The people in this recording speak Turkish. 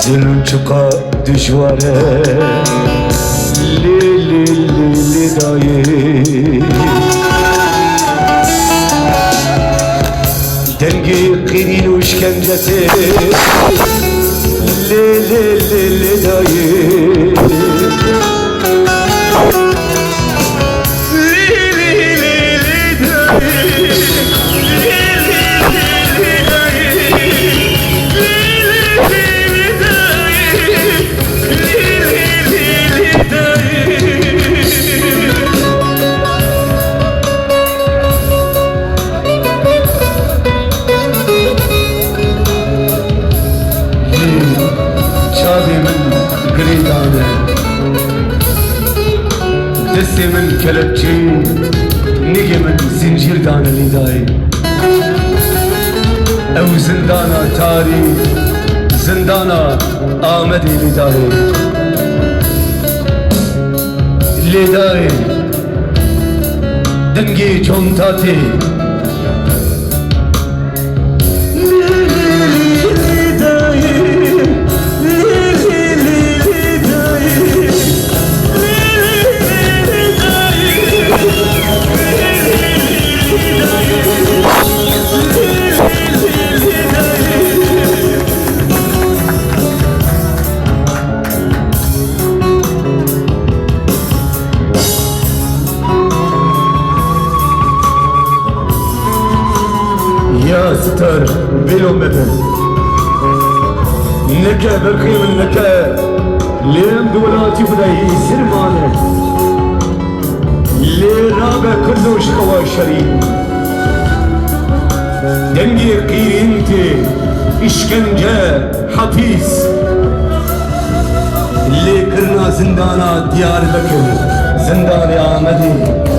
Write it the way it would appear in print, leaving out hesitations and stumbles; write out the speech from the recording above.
Zilun çıka düşvare Li li li li dayı Dengi kırin işkencesi Li li li li dayı Desti min kelepçi, nige min zincir daneli dayi Ev zindana tarih, zindana Ahmet ili dayi Li dayi, dengi contati Ya ستر بلو مبن نكا برخي من نكا لين دولاتي بداي سرمانه لي رابع كلوش قوا شريك دنجي قيرينتي işkence hapis اللي كرنا زندانا Diyarbakır زندان Ahmedi